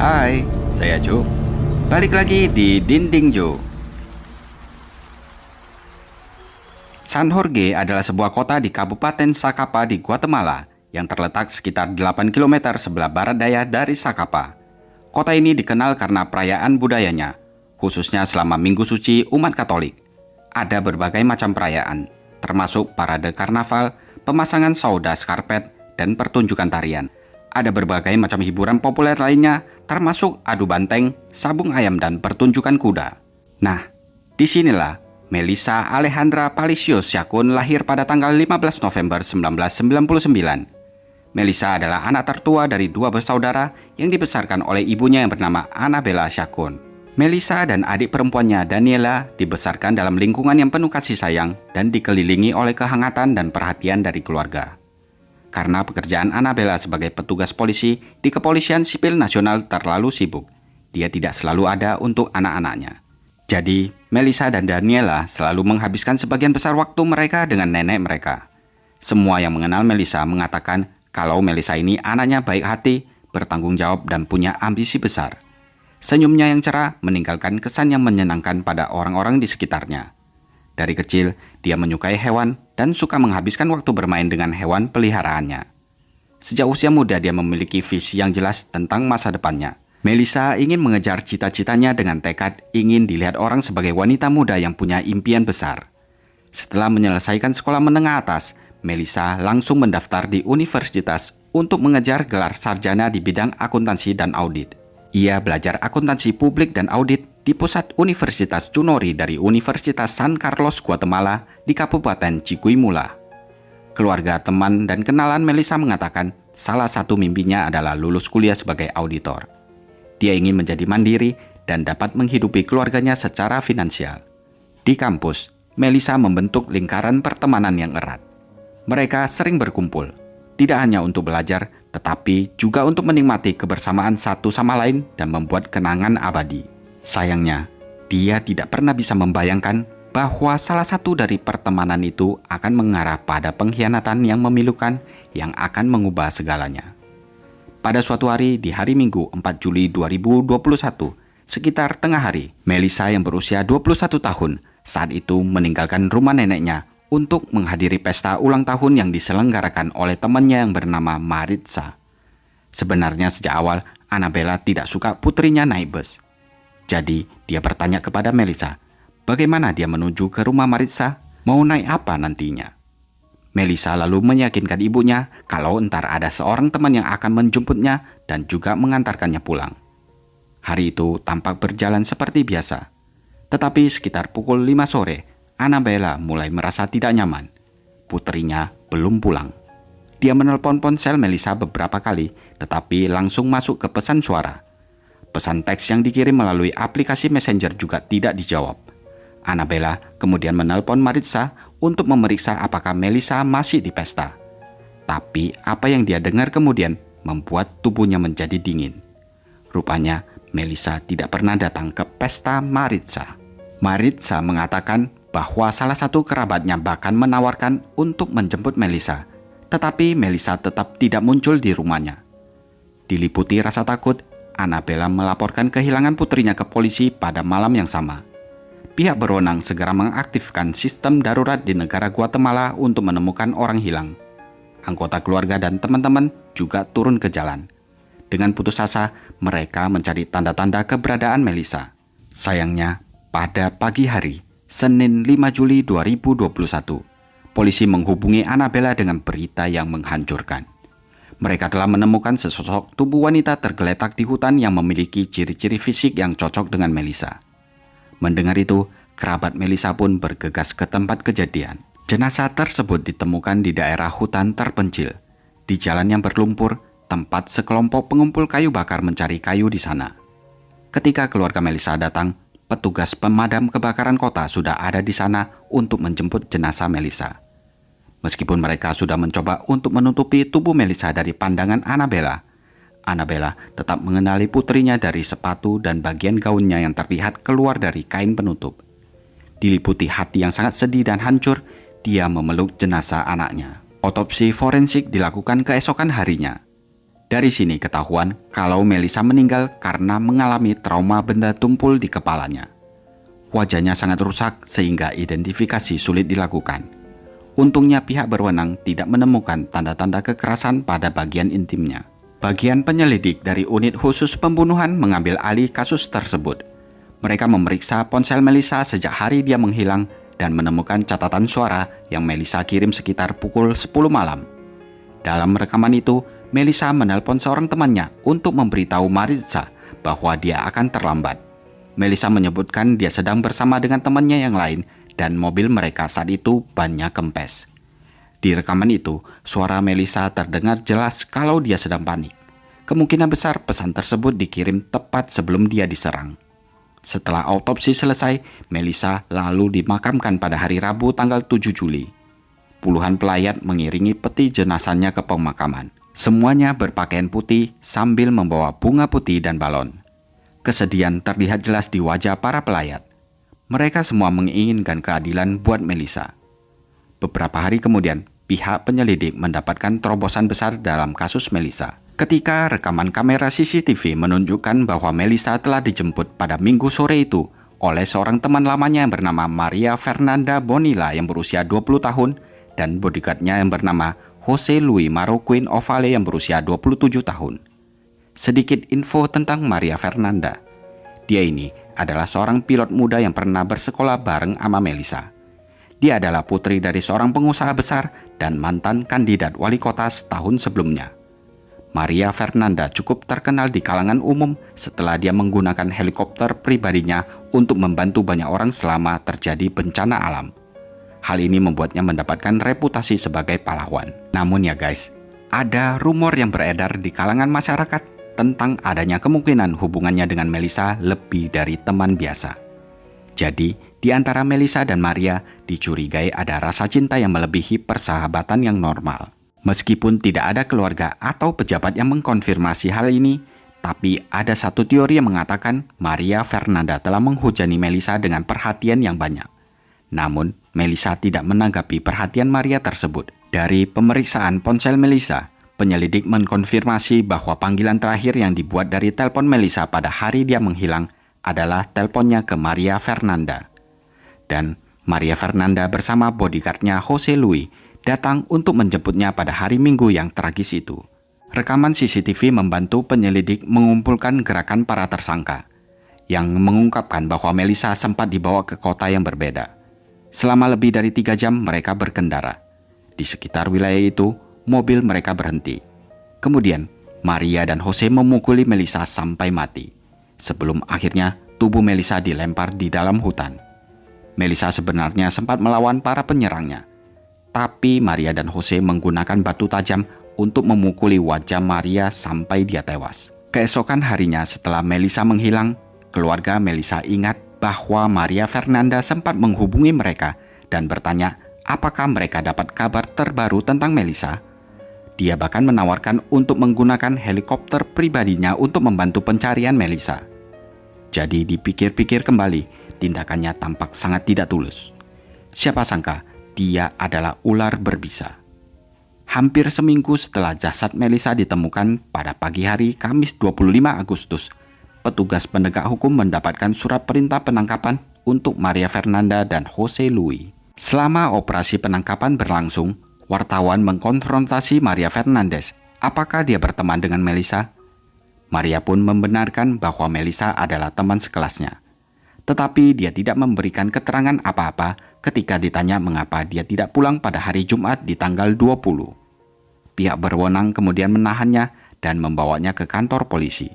Hai, saya Jo. Balik lagi di Dinding Jo. San Jorge adalah sebuah kota di Kabupaten Zacapa di Guatemala yang terletak sekitar 8 km sebelah barat daya dari Zacapa. Kota ini dikenal karena perayaan budayanya, khususnya selama Minggu Suci umat Katolik. Ada berbagai macam perayaan, termasuk parade karnaval, pemasangan saudas karpet, dan pertunjukan tarian. Ada berbagai macam hiburan populer lainnya, termasuk adu banteng, sabung ayam, dan pertunjukan kuda. Nah, disinilah Melissa Alejandra Palacios Chacon lahir pada tanggal 15 November 1999. Melissa adalah anak tertua dari dua bersaudara yang dibesarkan oleh ibunya yang bernama Annabella Chacon. Melissa dan adik perempuannya Daniela dibesarkan dalam lingkungan yang penuh kasih sayang dan dikelilingi oleh kehangatan dan perhatian dari keluarga. Karena pekerjaan Annabella sebagai petugas polisi di Kepolisian Sipil Nasional terlalu sibuk, dia tidak selalu ada untuk anak-anaknya. Jadi, Melissa dan Daniela selalu menghabiskan sebagian besar waktu mereka dengan nenek mereka. Semua yang mengenal Melissa mengatakan kalau Melissa ini anaknya baik hati, bertanggung jawab, dan punya ambisi besar. Senyumnya yang cerah meninggalkan kesan yang menyenangkan pada orang-orang di sekitarnya. Dari kecil, dia menyukai hewan dan suka menghabiskan waktu bermain dengan hewan peliharaannya. Sejak usia muda dia memiliki visi yang jelas tentang masa depannya. Melissa ingin mengejar cita-citanya dengan tekad ingin dilihat orang sebagai wanita muda yang punya impian besar. Setelah menyelesaikan sekolah menengah atas, Melissa langsung mendaftar di universitas untuk mengejar gelar sarjana di bidang akuntansi dan audit. Ia belajar akuntansi publik dan audit di Pusat Universitas Cunori dari Universitas San Carlos, Guatemala di Kabupaten Chiquimula. Keluarga, teman, dan kenalan Melissa mengatakan salah satu mimpinya adalah lulus kuliah sebagai auditor. Dia ingin menjadi mandiri dan dapat menghidupi keluarganya secara finansial. Di kampus, Melissa membentuk lingkaran pertemanan yang erat. Mereka sering berkumpul, tidak hanya untuk belajar, tetapi juga untuk menikmati kebersamaan satu sama lain dan membuat kenangan abadi. Sayangnya, dia tidak pernah bisa membayangkan bahwa salah satu dari pertemanan itu akan mengarah pada pengkhianatan yang memilukan yang akan mengubah segalanya. Pada suatu hari di hari Minggu 4 Juli 2021, sekitar tengah hari, Melissa yang berusia 21 tahun saat itu meninggalkan rumah neneknya untuk menghadiri pesta ulang tahun yang diselenggarakan oleh temannya yang bernama Maritza. Sebenarnya sejak awal, Annabella tidak suka putrinya naik bus. Jadi, dia bertanya kepada Melissa, bagaimana dia menuju ke rumah Maritza, mau naik apa nantinya. Melissa lalu meyakinkan ibunya kalau entar ada seorang teman yang akan menjemputnya dan juga mengantarkannya pulang. Hari itu tampak berjalan seperti biasa. Tetapi sekitar pukul 5 sore, Annabella mulai merasa tidak nyaman. Putrinya belum pulang. Dia menelpon ponsel Melissa beberapa kali, tetapi langsung masuk ke pesan suara. Pesan teks yang dikirim melalui aplikasi Messenger juga tidak dijawab. Annabella kemudian menelpon Maritza untuk memeriksa apakah Melissa masih di pesta. Tapi apa yang dia dengar kemudian membuat tubuhnya menjadi dingin. Rupanya Melissa tidak pernah datang ke pesta Maritza. Maritza mengatakan bahwa salah satu kerabatnya bahkan menawarkan untuk menjemput Melissa, tetapi Melissa tetap tidak muncul di rumahnya. Diliputi rasa takut, Annabella melaporkan kehilangan putrinya ke polisi pada malam yang sama. Pihak berwenang segera mengaktifkan sistem darurat di negara Guatemala untuk menemukan orang hilang. Anggota keluarga dan teman-teman juga turun ke jalan. Dengan putus asa, mereka mencari tanda-tanda keberadaan Melissa. Sayangnya, pada pagi hari, Senin 5 Juli 2021, polisi menghubungi Annabella dengan berita yang menghancurkan. Mereka telah menemukan sesosok tubuh wanita tergeletak di hutan yang memiliki ciri-ciri fisik yang cocok dengan Melissa. Mendengar itu, kerabat Melissa pun bergegas ke tempat kejadian. Jenazah tersebut ditemukan di daerah hutan terpencil, di jalan yang berlumpur, tempat sekelompok pengumpul kayu bakar mencari kayu di sana. Ketika keluarga Melissa datang, petugas pemadam kebakaran kota sudah ada di sana untuk menjemput jenazah Melissa. Meskipun mereka sudah mencoba untuk menutupi tubuh Melissa dari pandangan Annabella, Annabella tetap mengenali putrinya dari sepatu dan bagian gaunnya yang terlihat keluar dari kain penutup. Diliputi hati yang sangat sedih dan hancur, dia memeluk jenazah anaknya. Otopsi forensik dilakukan keesokan harinya. Dari sini ketahuan kalau Melissa meninggal karena mengalami trauma benda tumpul di kepalanya. Wajahnya sangat rusak sehingga identifikasi sulit dilakukan. Untungnya pihak berwenang tidak menemukan tanda-tanda kekerasan pada bagian intimnya. Bagian penyelidik dari unit khusus pembunuhan mengambil alih kasus tersebut. Mereka memeriksa ponsel Melissa sejak hari dia menghilang dan menemukan catatan suara yang Melissa kirim sekitar pukul 10 malam. Dalam rekaman itu, Melissa menelpon seorang temannya untuk memberitahu Maritza bahwa dia akan terlambat. Melissa menyebutkan dia sedang bersama dengan temannya yang lain dan mobil mereka saat itu bannya kempes. Di rekaman itu, suara Melissa terdengar jelas kalau dia sedang panik. Kemungkinan besar pesan tersebut dikirim tepat sebelum dia diserang. Setelah autopsi selesai, Melissa lalu dimakamkan pada hari Rabu tanggal 7 Juli. Puluhan pelayat mengiringi peti jenazahnya ke pemakaman. Semuanya berpakaian putih sambil membawa bunga putih dan balon. Kesedihan terlihat jelas di wajah para pelayat. Mereka semua menginginkan keadilan buat Melissa. Beberapa hari kemudian, pihak penyelidik mendapatkan terobosan besar dalam kasus Melissa. Ketika rekaman kamera CCTV menunjukkan bahwa Melissa telah dijemput pada Minggu sore itu oleh seorang teman lamanya yang bernama Maria Fernanda Bonilla yang berusia 20 tahun dan bodyguardnya yang bernama Jose Luis Marroquin Ovale yang berusia 27 tahun. Sedikit info tentang Maria Fernanda. Dia ini adalah seorang pilot muda yang pernah bersekolah bareng sama Melissa. Dia adalah putri dari seorang pengusaha besar dan mantan kandidat wali kota setahun sebelumnya. Maria Fernanda cukup terkenal di kalangan umum setelah dia menggunakan helikopter pribadinya untuk membantu banyak orang selama terjadi bencana alam. Hal ini membuatnya mendapatkan reputasi sebagai pahlawan. Namun ya guys, ada rumor yang beredar di kalangan masyarakat tentang adanya kemungkinan hubungannya dengan Melissa lebih dari teman biasa. Jadi, di antara Melissa dan Maria dicurigai ada rasa cinta yang melebihi persahabatan yang normal. Meskipun tidak ada keluarga atau pejabat yang mengkonfirmasi hal ini, tapi ada satu teori yang mengatakan Maria Fernanda telah menghujani Melissa dengan perhatian yang banyak. Namun, Melissa tidak menanggapi perhatian Maria tersebut. Dari pemeriksaan ponsel Melissa, penyelidik mengkonfirmasi bahwa panggilan terakhir yang dibuat dari telepon Melissa pada hari dia menghilang adalah teleponnya ke Maria Fernanda. Dan Maria Fernanda bersama bodyguardnya Jose Luis datang untuk menjemputnya pada hari Minggu yang tragis itu. Rekaman CCTV membantu penyelidik mengumpulkan gerakan para tersangka, yang mengungkapkan bahwa Melissa sempat dibawa ke kota yang berbeda. Selama lebih dari 3 jam mereka berkendara. Di sekitar wilayah itu, mobil mereka berhenti. Kemudian, Maria dan Jose memukuli Melissa sampai mati. Sebelum akhirnya tubuh Melissa dilempar di dalam hutan. Melissa sebenarnya sempat melawan para penyerangnya. Tapi Maria dan Jose menggunakan batu tajam untuk memukuli wajah Maria sampai dia tewas. Keesokan harinya setelah Melissa menghilang, keluarga Melissa ingat bahwa Maria Fernanda sempat menghubungi mereka dan bertanya apakah mereka dapat kabar terbaru tentang Melissa. Dia bahkan menawarkan untuk menggunakan helikopter pribadinya untuk membantu pencarian Melissa. Jadi dipikir-pikir kembali, tindakannya tampak sangat tidak tulus. Siapa sangka dia adalah ular berbisa. Hampir seminggu setelah jasad Melissa ditemukan pada pagi hari Kamis 25 Agustus, petugas penegak hukum mendapatkan surat perintah penangkapan untuk Maria Fernanda dan Jose Luis. Selama operasi penangkapan berlangsung, wartawan mengkonfrontasi Maria Fernandez apakah dia berteman dengan Melissa. Maria pun membenarkan bahwa Melissa adalah teman sekelasnya. Tetapi dia tidak memberikan keterangan apa-apa ketika ditanya mengapa dia tidak pulang pada hari Jumat di tanggal 20. Pihak berwenang kemudian menahannya dan membawanya ke kantor polisi.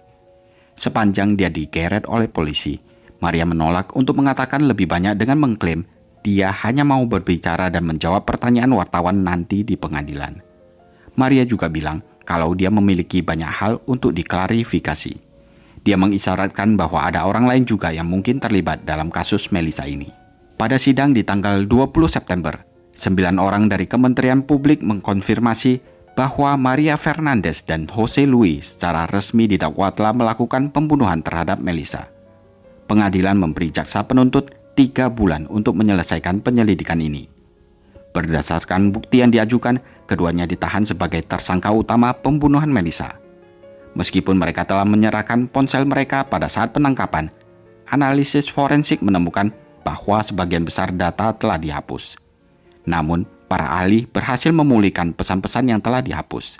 Sepanjang dia digeret oleh polisi, Maria menolak untuk mengatakan lebih banyak dengan mengklaim dia hanya mau berbicara dan menjawab pertanyaan wartawan nanti di pengadilan. Maria juga bilang kalau dia memiliki banyak hal untuk diklarifikasi. Dia mengisyaratkan bahwa ada orang lain juga yang mungkin terlibat dalam kasus Melissa ini. Pada sidang di tanggal 20 September, 9 orang dari Kementerian Publik mengkonfirmasi bahwa Maria Fernandez dan Jose Luis secara resmi didakwa telah melakukan pembunuhan terhadap Melissa. Pengadilan memberi jaksa penuntut 3 bulan untuk menyelesaikan penyelidikan ini. Berdasarkan bukti yang diajukan, keduanya ditahan sebagai tersangka utama pembunuhan Melissa. Meskipun mereka telah menyerahkan ponsel mereka pada saat penangkapan, analisis forensik menemukan bahwa sebagian besar data telah dihapus. Namun, para ahli berhasil memulihkan pesan-pesan yang telah dihapus.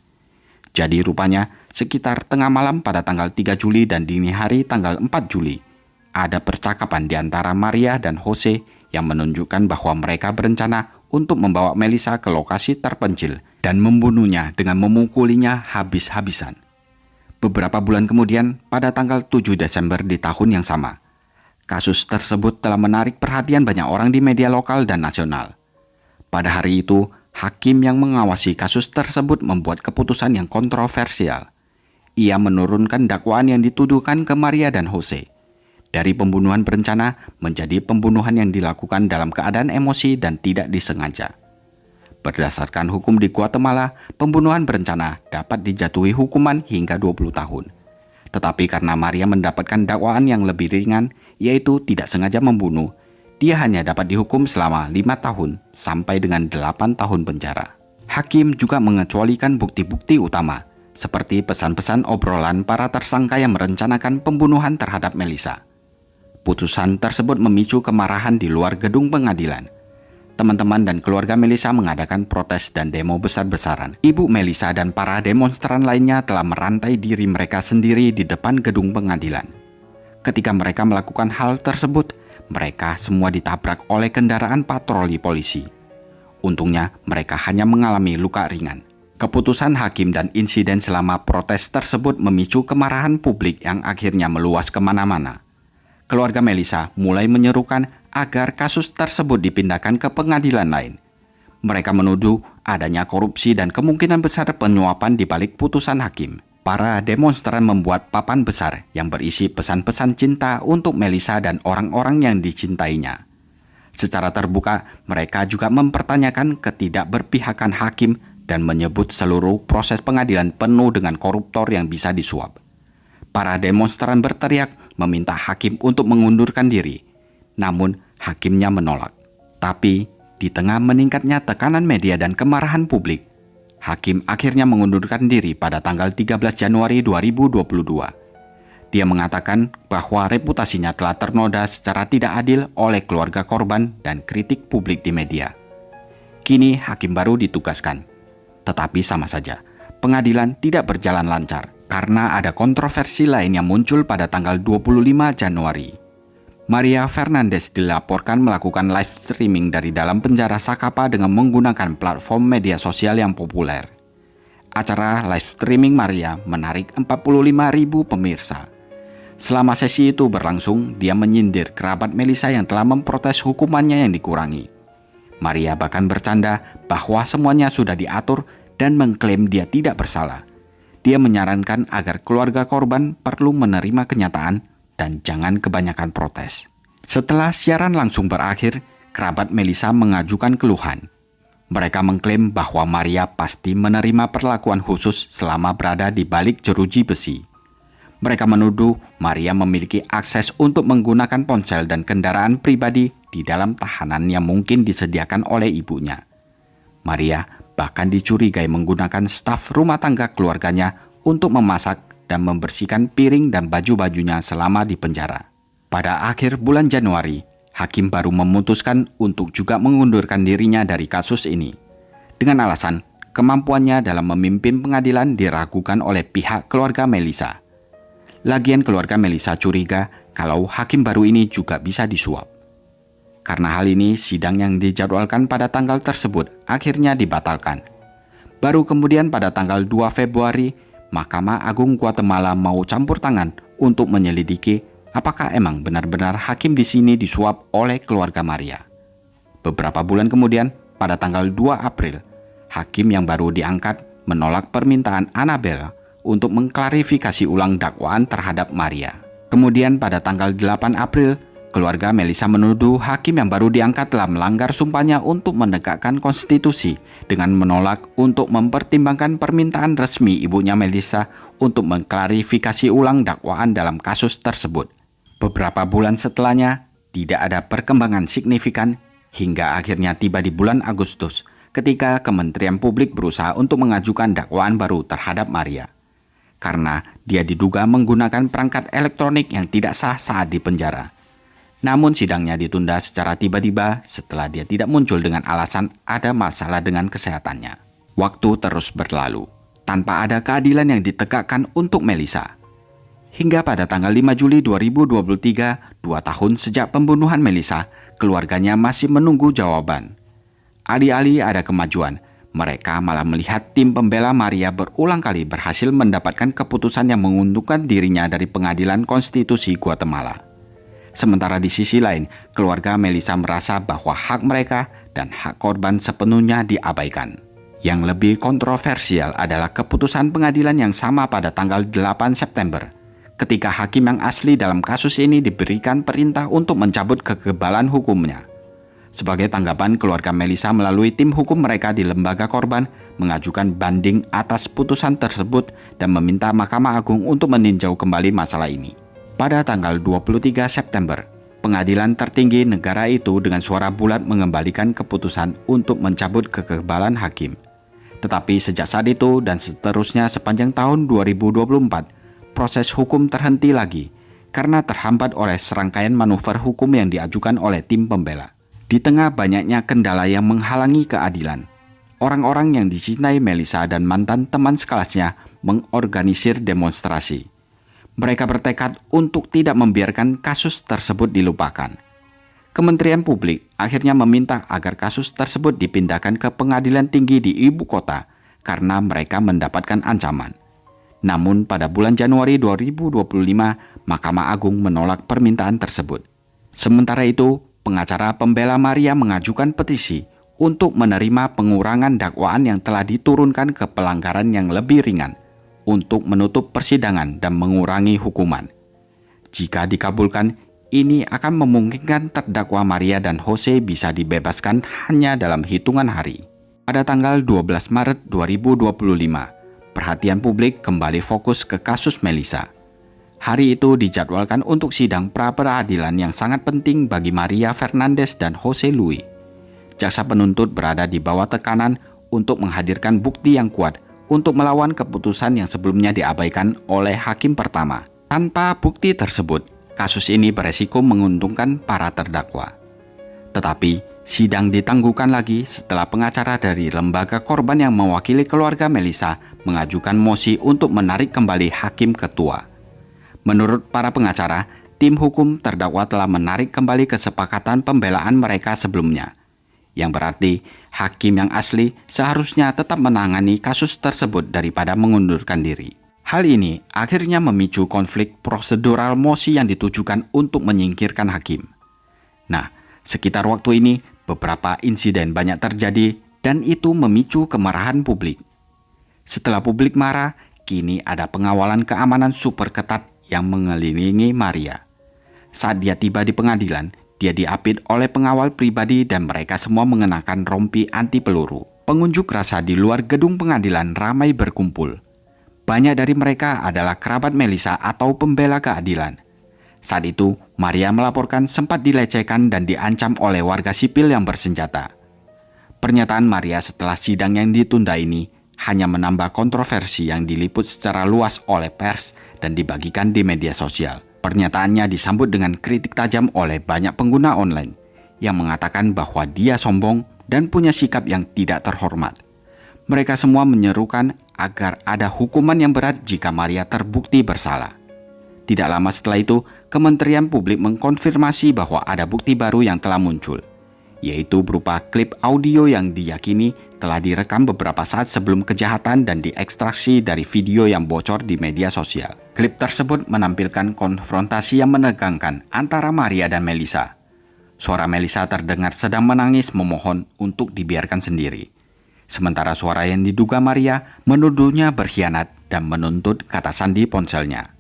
Jadi rupanya, sekitar tengah malam pada tanggal 3 Juli dan dini hari tanggal 4 Juli, ada percakapan di antara Maria dan Jose yang menunjukkan bahwa mereka berencana untuk membawa Melissa ke lokasi terpencil dan membunuhnya dengan memukulinya habis-habisan. Beberapa bulan kemudian, pada tanggal 7 Desember di tahun yang sama, kasus tersebut telah menarik perhatian banyak orang di media lokal dan nasional. Pada hari itu, hakim yang mengawasi kasus tersebut membuat keputusan yang kontroversial. Ia menurunkan dakwaan yang dituduhkan ke Maria dan Jose dari pembunuhan berencana menjadi pembunuhan yang dilakukan dalam keadaan emosi dan tidak disengaja. Berdasarkan hukum di Guatemala, pembunuhan berencana dapat dijatuhi hukuman hingga 20 tahun. Tetapi karena Maria mendapatkan dakwaan yang lebih ringan, yaitu tidak sengaja membunuh, dia hanya dapat dihukum selama 5 tahun sampai dengan 8 tahun penjara. Hakim juga mengecualikan bukti-bukti utama, seperti pesan-pesan obrolan para tersangka yang merencanakan pembunuhan terhadap Melissa. Putusan tersebut memicu kemarahan di luar gedung pengadilan. Teman-teman dan keluarga Melissa mengadakan protes dan demo besar-besaran. Ibu Melissa dan para demonstran lainnya telah merantai diri mereka sendiri di depan gedung pengadilan. Ketika mereka melakukan hal tersebut, mereka semua ditabrak oleh kendaraan patroli polisi. Untungnya, mereka hanya mengalami luka ringan. Keputusan hakim dan insiden selama protes tersebut memicu kemarahan publik yang akhirnya meluas kemana-mana. Keluarga Melissa mulai menyerukan agar kasus tersebut dipindahkan ke pengadilan lain. Mereka menuduh adanya korupsi dan kemungkinan besar penyuapan di balik putusan hakim. Para demonstran membuat papan besar yang berisi pesan-pesan cinta untuk Melissa dan orang-orang yang dicintainya. Secara terbuka, mereka juga mempertanyakan ketidakberpihakan hakim dan menyebut seluruh proses pengadilan penuh dengan koruptor yang bisa disuap. Para demonstran berteriak meminta hakim untuk mengundurkan diri. Namun, hakimnya menolak. Tapi, di tengah meningkatnya tekanan media dan kemarahan publik, hakim akhirnya mengundurkan diri pada tanggal 13 Januari 2022. Dia mengatakan bahwa reputasinya telah ternoda secara tidak adil oleh keluarga korban dan kritik publik di media. Kini, hakim baru ditugaskan. Tetapi sama saja, pengadilan tidak berjalan lancar karena ada kontroversi lain yang muncul pada tanggal 25 Januari. Maria Fernandez dilaporkan melakukan live streaming dari dalam penjara Zacapa dengan menggunakan platform media sosial yang populer. Acara live streaming Maria menarik 45.000 pemirsa. Selama sesi itu berlangsung, dia menyindir kerabat Melissa yang telah memprotes hukumannya yang dikurangi. Maria bahkan bercanda bahwa semuanya sudah diatur dan mengklaim dia tidak bersalah. Dia menyarankan agar keluarga korban perlu menerima kenyataan dan jangan kebanyakan protes. Setelah siaran langsung berakhir, kerabat Melissa mengajukan keluhan. Mereka mengklaim bahwa Maria pasti menerima perlakuan khusus selama berada di balik jeruji besi. Mereka menuduh Maria memiliki akses untuk menggunakan ponsel dan kendaraan pribadi di dalam tahanan yang mungkin disediakan oleh ibunya. Maria bahkan dicurigai menggunakan staf rumah tangga keluarganya untuk memasak dan membersihkan piring dan baju-bajunya selama di penjara. Pada akhir bulan Januari, hakim baru memutuskan untuk juga mengundurkan dirinya dari kasus ini. Dengan alasan, kemampuannya dalam memimpin pengadilan diragukan oleh pihak keluarga Melissa. Lagian keluarga Melissa curiga kalau hakim baru ini juga bisa disuap. Karena hal ini, sidang yang dijadwalkan pada tanggal tersebut akhirnya dibatalkan. Baru kemudian pada tanggal 2 Februari, Mahkamah Agung Guatemala mau campur tangan untuk menyelidiki apakah emang benar-benar hakim di sini disuap oleh keluarga Maria. Beberapa bulan kemudian, pada tanggal 2 April, hakim yang baru diangkat menolak permintaan Annabelle untuk mengklarifikasi ulang dakwaan terhadap Maria. Kemudian pada tanggal 8 April, keluarga Melissa menuduh hakim yang baru diangkat telah melanggar sumpahnya untuk menegakkan konstitusi dengan menolak untuk mempertimbangkan permintaan resmi ibunya Melissa untuk mengklarifikasi ulang dakwaan dalam kasus tersebut. Beberapa bulan setelahnya, tidak ada perkembangan signifikan hingga akhirnya tiba di bulan Agustus ketika Kementerian Publik berusaha untuk mengajukan dakwaan baru terhadap Maria. karena dia diduga menggunakan perangkat elektronik yang tidak sah saat di penjara. Namun sidangnya ditunda secara tiba-tiba setelah dia tidak muncul dengan alasan ada masalah dengan kesehatannya. Waktu terus berlalu, tanpa ada keadilan yang ditegakkan untuk Melissa. Hingga pada tanggal 5 Juli 2023, 2 tahun sejak pembunuhan Melissa, keluarganya masih menunggu jawaban. Alih-alih ada kemajuan, mereka malah melihat tim pembela Maria berulang kali berhasil mendapatkan keputusan yang menguntungkan dirinya dari Pengadilan Konstitusi Guatemala. Sementara di sisi lain, keluarga Melissa merasa bahwa hak mereka dan hak korban sepenuhnya diabaikan. Yang lebih kontroversial adalah keputusan pengadilan yang sama pada tanggal 8 September, ketika hakim yang asli dalam kasus ini diberikan perintah untuk mencabut kekebalan hukumnya. Sebagai tanggapan, keluarga Melissa melalui tim hukum mereka di lembaga korban mengajukan banding atas putusan tersebut dan meminta Mahkamah Agung untuk meninjau kembali masalah ini. Pada tanggal 23 September, pengadilan tertinggi negara itu dengan suara bulat mengembalikan keputusan untuk mencabut kekebalan hakim. Tetapi sejak saat itu dan seterusnya sepanjang tahun 2024, proses hukum terhenti lagi karena terhambat oleh serangkaian manuver hukum yang diajukan oleh tim pembela. Di tengah banyaknya kendala yang menghalangi keadilan, orang-orang yang dicintai Melissa dan mantan teman sekelasnya mengorganisir demonstrasi. Mereka bertekad untuk tidak membiarkan kasus tersebut dilupakan. Kementerian Publik akhirnya meminta agar kasus tersebut dipindahkan ke pengadilan tinggi di ibu kota karena mereka mendapatkan ancaman. Namun pada bulan Januari 2025, Mahkamah Agung menolak permintaan tersebut. Sementara itu, pengacara pembela Maria mengajukan petisi untuk menerima pengurangan dakwaan yang telah diturunkan ke pelanggaran yang lebih ringan untuk menutup persidangan dan mengurangi hukuman. Jika dikabulkan, ini akan memungkinkan terdakwa Maria dan Jose bisa dibebaskan hanya dalam hitungan hari. Pada tanggal 12 Maret 2025, perhatian publik kembali fokus ke kasus Melissa. Hari itu dijadwalkan untuk sidang pra-peradilan yang sangat penting bagi Maria Fernandez dan Jose Luis. Jaksa penuntut berada di bawah tekanan untuk menghadirkan bukti yang kuat untuk melawan keputusan yang sebelumnya diabaikan oleh hakim pertama. Tanpa bukti tersebut, kasus ini beresiko menguntungkan para terdakwa. Tetapi, sidang ditangguhkan lagi setelah pengacara dari lembaga korban yang mewakili keluarga Melissa mengajukan mosi untuk menarik kembali hakim ketua. Menurut para pengacara, tim hukum terdakwa telah menarik kembali kesepakatan pembelaan mereka sebelumnya, yang berarti hakim yang asli seharusnya tetap menangani kasus tersebut daripada mengundurkan diri. Hal ini akhirnya memicu konflik prosedural mosi yang ditujukan untuk menyingkirkan hakim. Nah, sekitar waktu ini beberapa insiden banyak terjadi dan itu memicu kemarahan publik. Setelah publik marah, kini ada pengawalan keamanan super ketat yang mengelilingi Maria. Saat dia tiba di pengadilan, dia diapit oleh pengawal pribadi dan mereka semua mengenakan rompi anti peluru. Pengunjuk rasa di luar gedung pengadilan ramai berkumpul. Banyak dari mereka adalah kerabat Melissa atau pembela keadilan. Saat itu, Maria melaporkan sempat dilecehkan dan diancam oleh warga sipil yang bersenjata. Pernyataan Maria setelah sidang yang ditunda ini hanya menambah kontroversi yang diliput secara luas oleh pers dan dibagikan di media sosial. Pernyataannya disambut dengan kritik tajam oleh banyak pengguna online yang mengatakan bahwa dia sombong dan punya sikap yang tidak terhormat. Mereka semua menyerukan agar ada hukuman yang berat jika Maria terbukti bersalah. Tidak lama setelah itu, Kementerian Publik mengkonfirmasi bahwa ada bukti baru yang telah muncul, yaitu berupa klip audio yang diyakini telah direkam beberapa saat sebelum kejahatan dan diekstraksi dari video yang bocor di media sosial. Klip tersebut menampilkan konfrontasi yang menegangkan antara Maria dan Melissa. Suara Melissa terdengar sedang menangis memohon untuk dibiarkan sendiri. Sementara suara yang diduga Maria menuduhnya berkhianat dan menuntut kata sandi ponselnya.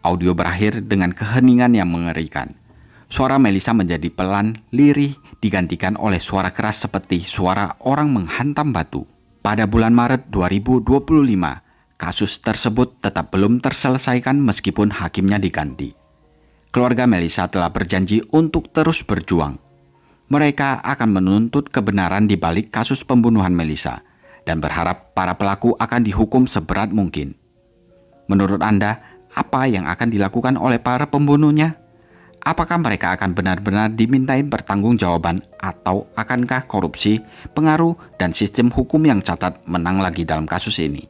Audio berakhir dengan keheningan yang mengerikan. Suara Melissa menjadi pelan, lirih, digantikan oleh suara keras seperti suara orang menghantam batu. Pada bulan Maret 2025, kasus tersebut tetap belum terselesaikan meskipun hakimnya diganti. Keluarga Melissa telah berjanji untuk terus berjuang. Mereka akan menuntut kebenaran di balik kasus pembunuhan Melissa dan berharap para pelaku akan dihukum seberat mungkin. Menurut Anda, apa yang akan dilakukan oleh para pembunuhnya? Apakah mereka akan benar-benar dimintai pertanggungjawaban atau akankah korupsi, pengaruh, dan sistem hukum yang catat menang lagi dalam kasus ini?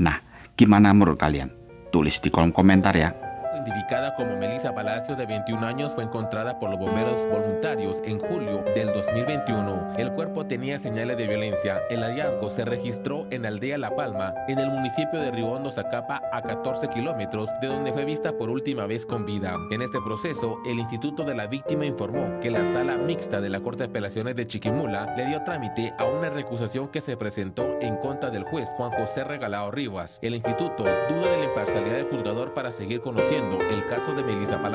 Nah, gimana menurut kalian? Tulis di kolom komentar ya. Identificada como Melissa Palacios, de 21 años, fue encontrada por los bomberos voluntarios en julio del 2021. El cuerpo tenía señales de violencia. El hallazgo se registró en Aldea La Palma, en el municipio de Riondo, Zacapa, a 14 kilómetros de donde fue vista por última vez con vida. En este proceso, el Instituto de la Víctima informó que la Sala Mixta de la Corte de Apelaciones de Chiquimula le dio trámite a una recusación que se presentó en contra del juez Juan José Regalado Rivas. El instituto duda de la imparcialidad del juzgador para seguir conociendo el caso de Melissa Palacios.